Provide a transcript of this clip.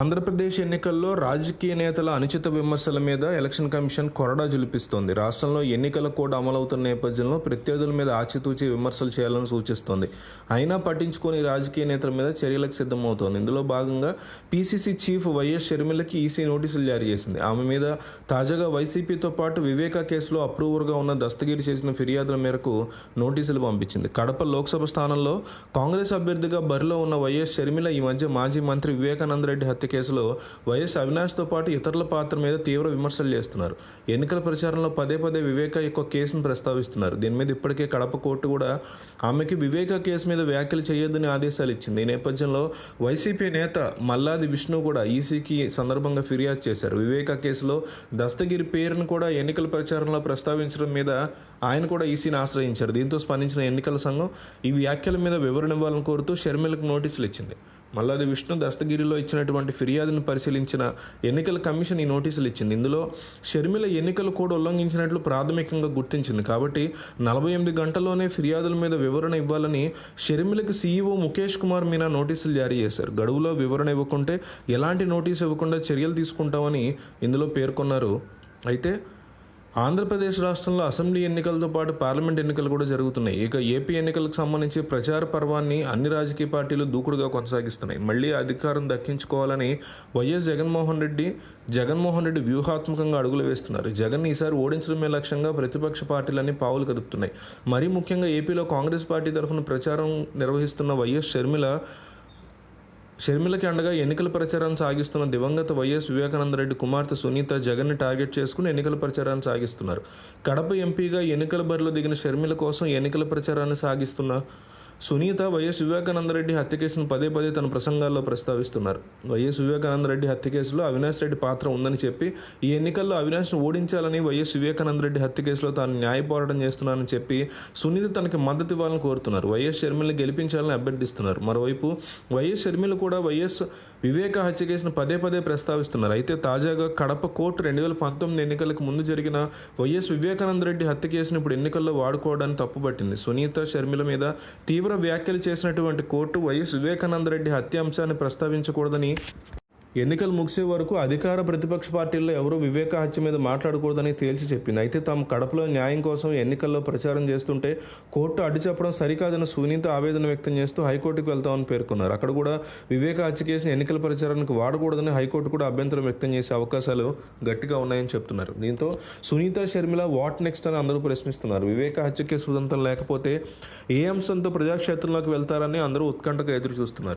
ఆంధ్రప్రదేశ్ ఎన్నికల్లో రాజకీయ నేతల అనుచిత విమర్శల మీద ఎలక్షన్ కమిషన్ కొరడా జులిపిస్తోంది. రాష్ట్రంలో ఎన్నికల కోడ్ అమలవుతున్న నేపథ్యంలో ప్రత్యర్థుల మీద ఆచితూచి విమర్శలు చేయాలని సూచిస్తోంది. అయినా పట్టించుకొని రాజకీయ నేతల మీద చర్యలకు సిద్ధమవుతోంది. ఇందులో భాగంగా పీసీసీ చీఫ్ వైఎస్ షర్మిలకి ఈసీ నోటీసులు జారీ చేసింది. ఆమె మీద తాజాగా వైసీపీతో పాటు వివేకా కేసులో అప్రూవర్గా ఉన్న దస్తగిరి చేసిన ఫిర్యాదుల మేరకు నోటీసులు పంపించింది. కడప లోక్సభ స్థానంలో కాంగ్రెస్ అభ్యర్థిగా బరిలో ఉన్న వైఎస్ షర్మిల ఈ మధ్య మాజీ మంత్రి వివేకానందరెడ్డి హత్య కేసులో వైఎస్ అవినాష్తో పాటు ఇతరుల పాత్ర మీద తీవ్ర విమర్శలు చేస్తున్నారు. ఎన్నికల ప్రచారంలో పదే పదే వివేక యొక్క కేసును ప్రస్తావిస్తున్నారు. దీని మీద ఇప్పటికే కడప కోర్టు కూడా ఆమెకి వివేక కేసు మీద వ్యాఖ్యలు చేయొద్దని ఆదేశాలు ఇచ్చింది. ఈ నేపథ్యంలో వైసీపీ నేత మల్లాది విష్ణు కూడా ఈసీకి సందర్భంగా ఫిర్యాదు చేశారు. వివేక కేసులో దస్తగిరి పేరును కూడా ఎన్నికల ప్రచారంలో ప్రస్తావించడం మీద ఆయన కూడా ఈసీని ఆశ్రయించారు. దీంతో స్పందించిన ఎన్నికల సంఘం ఈ వ్యాఖ్యల మీద వివరణ ఇవ్వాలని కోరుతూ షర్మిలకు నోటీసులు ఇచ్చింది. మల్లాది విష్ణు దస్తగిరిలో ఇచ్చినటువంటి ఫిర్యాదును పరిశీలించిన ఎన్నికల కమిషన్ ఈ నోటీసులు ఇచ్చింది. ఇందులో షర్మిల ఎన్నికల కోడ్ ఉల్లంఘించినట్లు ప్రాథమికంగా గుర్తించింది. కాబట్టి 48 గంటల్లోనే ఫిర్యాదుల మీద వివరణ ఇవ్వాలని షర్మిలకు సీఈఓ ముఖేష్ కుమార్ మీనా నోటీసులు జారీ చేశారు. గడువులో వివరణ ఇవ్వకుంటే ఎలాంటి నోటీసు ఇవ్వకుండా చర్యలు తీసుకుంటామని ఇందులో పేర్కొన్నారు. అయితే ఆంధ్రప్రదేశ్ రాష్ట్రంలో అసెంబ్లీ ఎన్నికలతో పాటు పార్లమెంట్ ఎన్నికలు కూడా జరుగుతున్నాయి. ఇక ఏపీ ఎన్నికలకు సంబంధించి ప్రచార పర్వాన్ని అన్ని రాజకీయ పార్టీలు దూకుడుగా కొనసాగిస్తున్నాయి. మళ్లీ అధికారం దక్కించుకోవాలని వైఎస్ జగన్మోహన్ రెడ్డి వ్యూహాత్మకంగా అడుగులు వేస్తున్నారు. జగన్ ఈసారి ఓడించడమే లక్ష్యంగా ప్రతిపక్ష పార్టీలన్నీ పావులు కదుపుతున్నాయి. మరీ ముఖ్యంగా ఏపీలో కాంగ్రెస్ పార్టీ తరఫున ప్రచారం నిర్వహిస్తున్న వైఎస్ షర్మిలకి అండగా ఎన్నికల ప్రచారాన్ని సాగిస్తున్న దివంగత వైఎస్ వివేకానందరెడ్డి కుమార్తె సునీత జగన్ని టార్గెట్ చేసుకుని ఎన్నికల ప్రచారాన్ని సాగిస్తున్నారు. కడప ఎంపీగా ఎన్నికల బరిలో దిగిన షర్మిల కోసం ఎన్నికల ప్రచారాన్ని సాగిస్తున్న సునీత వైఎస్ వివేకానందరెడ్డి హత్య కేసును పదే పదే తన ప్రసంగాల్లో ప్రస్తావిస్తున్నారు. వైఎస్ వివేకానందరెడ్డి హత్య కేసులో అవినాష్ రెడ్డి పాత్ర ఉందని చెప్పి ఈ ఎన్నికల్లో అవినాష్ను ఓడించాలని వైఎస్ వివేకానందరెడ్డి హత్య కేసులో తాను న్యాయ పోరాటం చేస్తున్నానని చెప్పి సునీత తనకి మద్దతు ఇవ్వాలని కోరుతున్నారు. వైఎస్ షర్మిలని గెలిపించాలని అభ్యర్థిస్తున్నారు. మరోవైపు వైఎస్ షర్మిల కూడా వైఎస్ వివేక హత్య కేసును పదే పదే ప్రస్తావిస్తున్నారు. అయితే తాజాగా కడప కోర్టు 2019 ఎన్నికలకు ముందు జరిగిన వైఎస్ వివేకానందరెడ్డి హత్య కేసును ఇప్పుడు ఎన్నికల్లో వాడుకోవడాన్ని తప్పుపట్టింది. సునీత షర్మిల మీద తీవ్ర వ్యాఖ్యలు చేసినటువంటి కోర్టు వైఎస్ వివేకానందరెడ్డి హత్య అంశాన్ని ప్రస్తావించకూడదని, ఎన్నికలు ముగిసే వరకు అధికార ప్రతిపక్ష పార్టీల్లో ఎవరూ వివేక హత్య మీద మాట్లాడకూడదని తేల్చి చెప్పింది. అయితే తాము కడపలో న్యాయం కోసం ఎన్నికల్లో ప్రచారం చేస్తుంటే కోర్టు అడ్డు చెప్పడం సరికాదని సునీత ఆవేదన వ్యక్తం చేస్తూ హైకోర్టుకు వెళ్తామని పేర్కొన్నారు. అక్కడ కూడా వివేక హత్య కేసును ఎన్నికల ప్రచారానికి వాడకూడదని హైకోర్టు కూడా అభ్యంతరం వ్యక్తం చేసే అవకాశాలు గట్టిగా ఉన్నాయని చెప్తున్నారు. దీంతో సునీత షర్మిల వాట్ నెక్స్ట్ అని అందరూ ప్రశ్నిస్తున్నారు. వివేక హత్య కేసు ఉదంతం లేకపోతే ఏ అంశంతో ప్రజాక్షేత్రంలోకి వెళ్తారని అందరూ ఉత్కంఠగా ఎదురు చూస్తున్నారు.